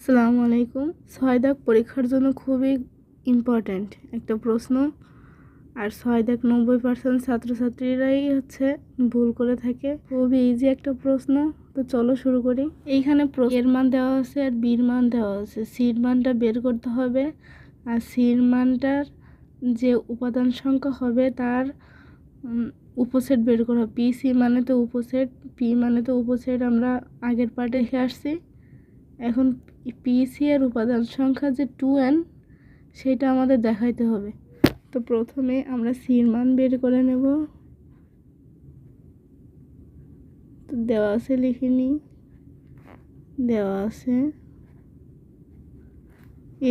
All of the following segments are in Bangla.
আসসালামু আলাইকুম। ৬ দাগ পরীক্ষার জন্য খুবই ইম্পর্ট্যান্ট একটা প্রশ্ন। আর ৬ দাগ ৯০% ছাত্রছাত্রীরাই ভুল করে থাকে। খুবই ইজি একটা প্রশ্ন। তো চলো শুরু করি। এইখানে এর মান দেওয়া আছে আর বির মান দেওয়া আছে। সির মানটা বের করতে হবে। আর সির মানটার যে উপাদান সংখ্যা হবে তার উপসেট বের করা হবে। পি সি মানে তো উপসেট, পি মানে তো উপসেট, আমরা আগের পার্টে দেখে আসছি। এখন পিসি এর উপাদান সংখ্যা যে 2n সেটা আমাদের দেখাইতে হবে। তো প্রথমে আমরা সির মান বের করে নেব। তো দেওয়া আছে, লিখে নিই। দেওয়া আছে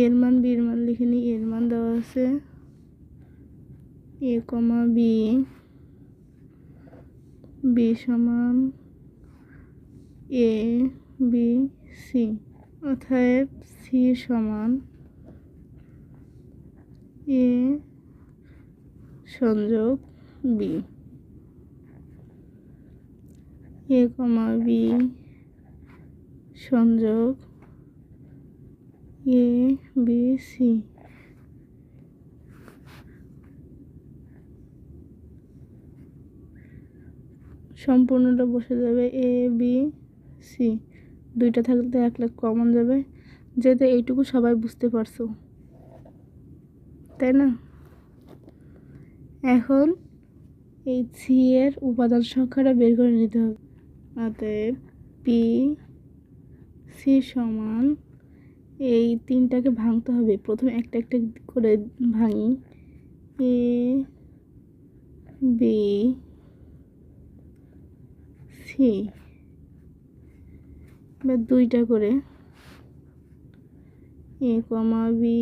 এর মান, বির মান লিখে নিই। এর মান দেওয়া আছে a, b, b সমান a b c, অতএব সি সমান এ সংযোগ বি, এ বি সংযোগ এ বি সি। সম্পূর্ণটা বসে যাবে এ বি সি, দুইটা থাকলে 1 লাখ কমন যাবে। যেহেতু এইটুকু সবাই বুঝতে পারছো, তাই না? এখন এই সি এর উপাদান সংখ্যাটা বের করে নিতে হবে। অতএব পি সি সমান, এই তিনটাকে ভাঙতে হবে। প্রথমে একটা একটা করে ভাঙি। এ বি সি, বা দুইটা করে এ বি,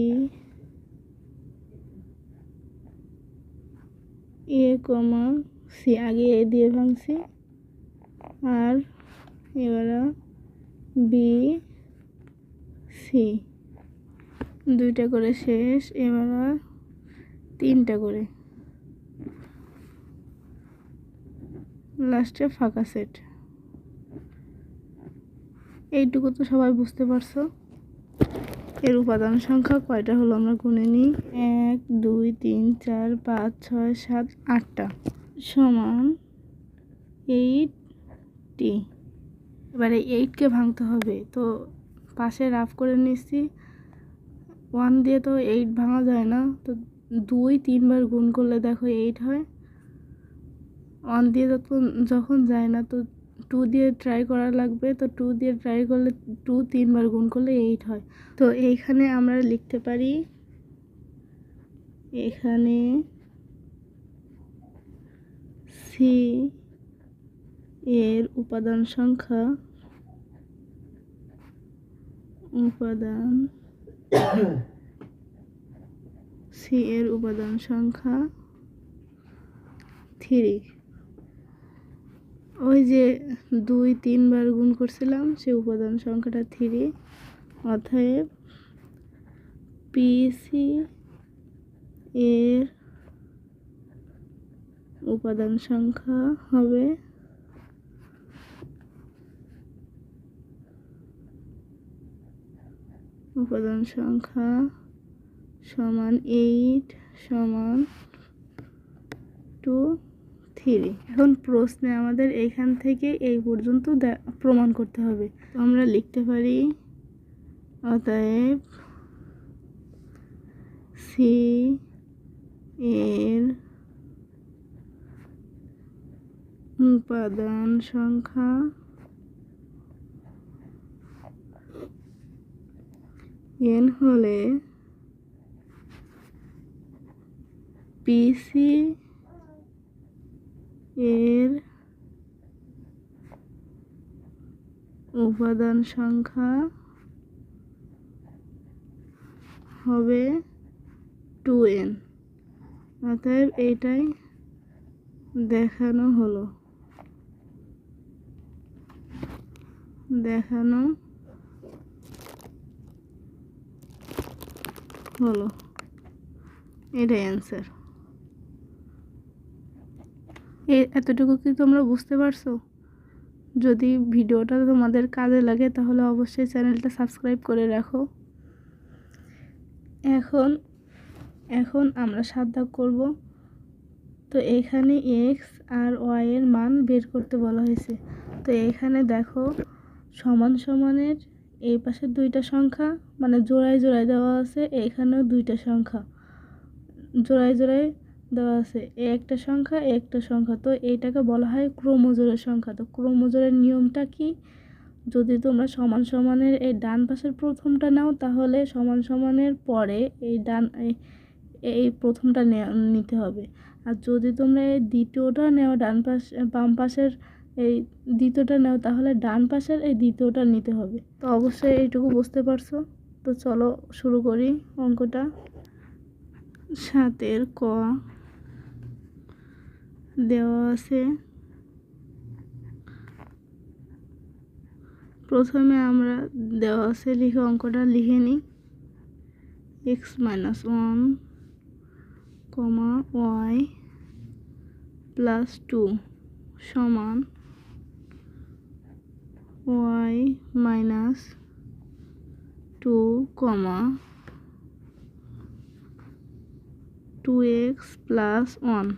এ সি, আগে এ দিয়ে ভাঙছি, আর এবার বি সি, দুইটা করে শেষ। এবার তিনটা করে, লাস্টে ফাঁকা সেট। এইটুকু তো সবাই বুঝতে পারছো। এর উপাদান সংখ্যা কয়টা হলো আমরা গুনে নিই। 1 2 3 4 5 6 7 8টা, সমান 8টি। এবারে 8কে ভাঙতে হবে। তো পাশে রাফ করে নিচ্ছি। 1 দিয়ে তো 8 ভাঙা যায় না। তো 2 3বার গুণ করলে দেখো 8 হয়। 1 দিয়ে যখন যায় না, তো 2 দিয়ে ট্রাই করা লাগবে। তো 2 দিয়ে ট্রাই করলে 2 3বার গুণ করলে 8 হয়। তো এইখানে আমরা লিখতে পারি, এখানে সি এর উপাদান সংখ্যা সি এর উপাদান সংখ্যা 3। ওই যে 2 3বার গুণ করছিলাম, সে উপাদান সংখ্যাটা 3। অতএব পিসি এর উপাদান সংখ্যা হবে সমান 8 সমান 2 3। এখন প্রশ্নে আমাদের এইখান থেকে এই পর্যন্ত প্রমাণ করতে হবে। তো আমরা লিখতে পারি, অতএব সি এর উপাদান সংখ্যা n হলে পিসি এর উপাদান সংখ্যা হবে 2n। অতএব এইটাই দেখানো হলো। এটাই অ্যান্সার। এতটুকু কি তোমরা বুঝতে পারছো? যদি ভিডিওটা তোমাদের কাজে লাগে তাহলে অবশ্যই চ্যানেলটা সাবস্ক্রাইব করে রাখো। এখন আমরা 7 দাগ করব। তো এখানে এক্স আর ওয়াই এর মান বের করতে বলা হয়েছে। তো এখানে দেখো সমান সমানের এই পাশের দুইটা সংখ্যা মানে জোড়ায় জোড়ায় দেওয়া আছে, এখানেও দুইটা সংখ্যা জোড়ায় জোড়ায় দেওয়া আছে, এ একটা সংখ্যা এ একটা সংখ্যা। তো এইটাকে বলা হয় ক্রমজোড়ের সংখ্যা। তো ক্রমজোড়ের নিয়মটা কি, যদি তোমরা সমান সমানের এই ডান পাশের প্রথমটা নাও তাহলে সমান সমানের পরে এই এই প্রথমটা নিতে হবে। আর যদি তোমরা এই দ্বিতীয়টা নেও বাম পাশের এই দ্বিতীয়টা নাও তাহলে ডান পাশের এই দ্বিতীয়টা নিতে হবে। তো অবশ্যই এইটুকু বুঝতে পারছো। তো চলো শুরু করি অঙ্কটা। 7 ক দেওয়া আছে। প্রথমে আমরা দেওয়া আছে লিখে অঙ্কটা লিখে নিই। x - 1 y + 2 সমান y - 2, 2x + 1।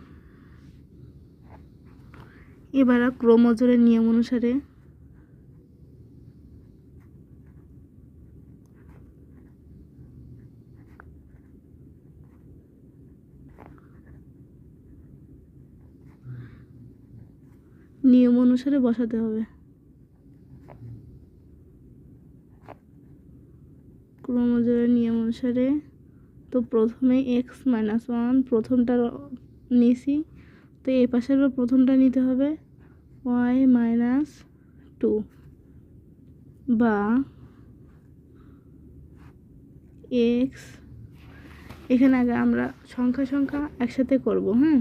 এবার ক্রমজোড়ের নিয়ম অনুসারে বসাতে হবে। ক্রমজোড়ের নিয়ম অনুসারে তো প্রথমে x - 1 প্রথমটা নিছি, তো এই পাশেরও প্রথমটা নিতে হবে y - 2 বা x। এখানে আগে আমরা সংখ্যা একসাথে করব। হ্যাঁ,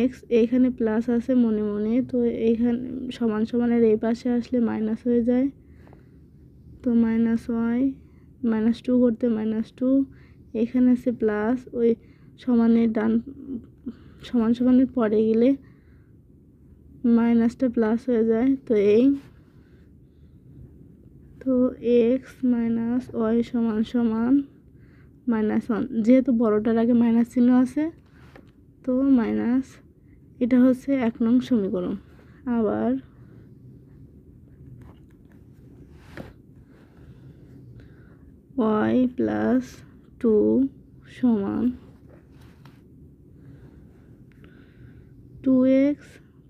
x এখানে প্লাস আছে মনে মনে, তো এইখানে সমান সমানের এই পাশে আসলে মাইনাস হয়ে যায়। তো -y -2 করতে -2, এখানে আছে প্লাস, ওই সমানের সমান সমানের পরে গেলে মাইনাসটা প্লাস হয়ে যায়। তো x - y সমান -1, যেহেতু বড়টার আগে মাইনাস চিহ্ন আছে তো মাইনাস। এটা হচ্ছে 1 নং সমীকরণ। আবার y + 2 সমান 2x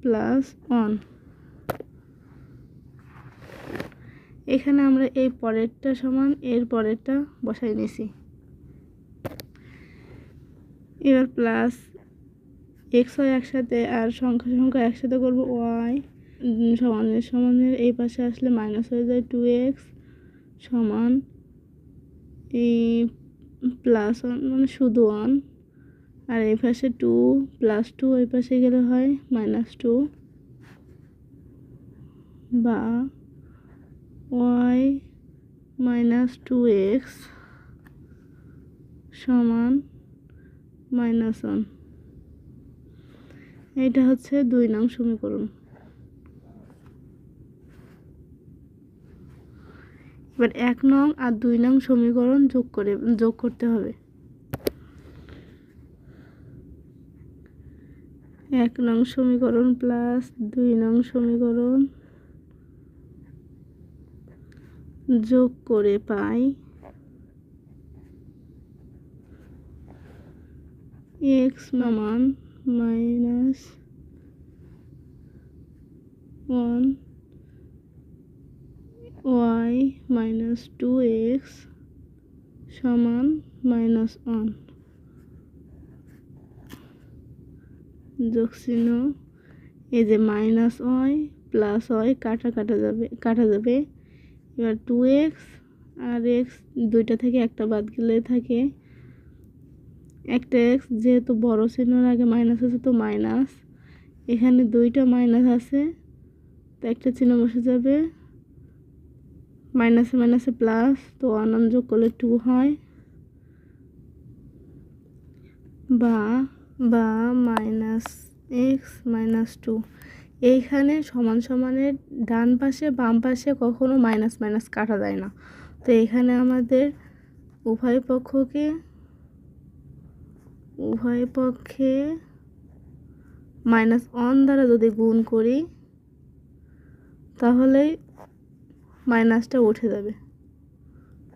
+ 1। এখানে আমরা এই পরেরটা সমান এর পরেরটা বসাই নিছি। এবার প্লাস x y একসাথে আর সংখ্যা একসাথে করব। y সমানের এই পাশে আসলে মাইনাস হয়ে যায়। 2x সমান এই +1 মানে শুধু 1, আর এই পাশে 2 + 2 এই পাশে গেলে হয় -2 বা y - 2x সমান -1। এটা হচ্ছে 2 নং সমীকরণ। এবার 1 নং আর 2 নং সমীকরণ যোগ করতে হবে। 1 নং সমীকরণ প্লাস 2 নং সমীকরণ যোগ করে পাই x সমান -1 y - 2x সমান -1। যোগ চিহ্ন, এই যে -y + y কাটা যাবে। এবার 2x আর x দুইটা থেকে একটা বাদ গেলে থাকে একটা x, যেহেতু বড় চিহ্নের আগে মাইনাস আছে তো মাইনাস, এখানে দুইটা মাইনাস আছে তো একটা চিহ্ন বসে যাবে। মাইনাসে মাইনাসে প্লাস, তো 1 যোগ করলে 2 হয় বা -x - 2। এইখানে সমান সমানের ডান পাশে বাম পাশে কখনো মাইনাস মাইনাস কাটা যায় না। তো এখানে আমাদের উভয় পক্ষে -1 দ্বারা যদি গুণ করি তাহলেই মাইনাসটা উঠে যাবে।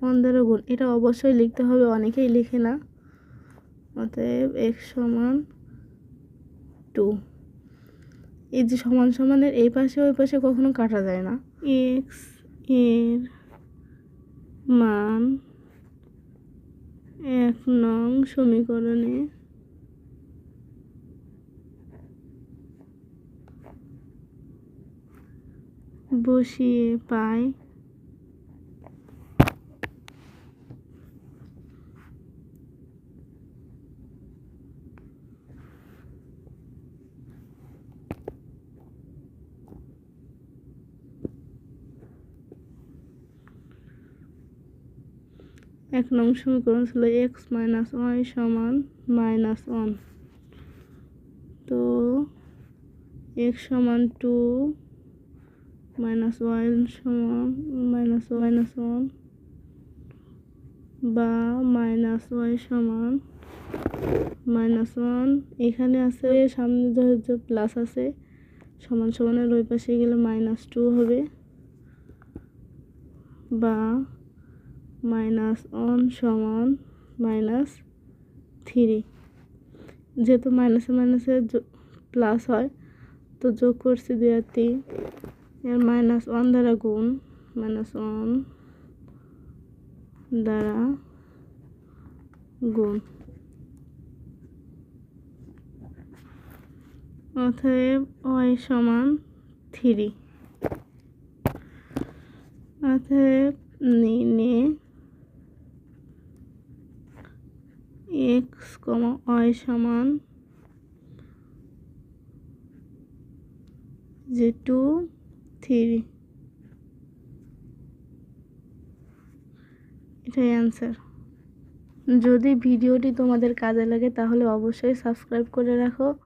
1 দ্বারা গুণ, এটা অবশ্যই লিখতে হবে, অনেকেই লিখে না। অতএব x সমান 2। এই যে সমান সমানের এই পাশে ওই পাশে কখনো কাটা যায় না। x এর মান 1 নং সমীকরণে বসিয়ে পাই এক নং সমীকরণ ছিল x - y সমান -1। তো x সমান 2 -y সমান -1 বা -y সমান -1। এখানে আছে সামনে যে প্লাস আছে, সমান সমানের ওই পাশে গেলে -2 হবে, বা -1 সমান -3। যেহেতু মাইনাসে মাইনাসে প্লাস হয়, তো যোগ করছি 2 আর 3, এর -1 দ্বারা গুণ, -1 দ্বারা গুণ। অতএব y সমান 3। অতএব নিম্নে x, y সমান 2, 3। এটাই অ্যান্সার। যদি ভিডিওটি তোমাদের কাজে লাগে তাহলে অবশ্যই সাবস্ক্রাইব করে রাখো।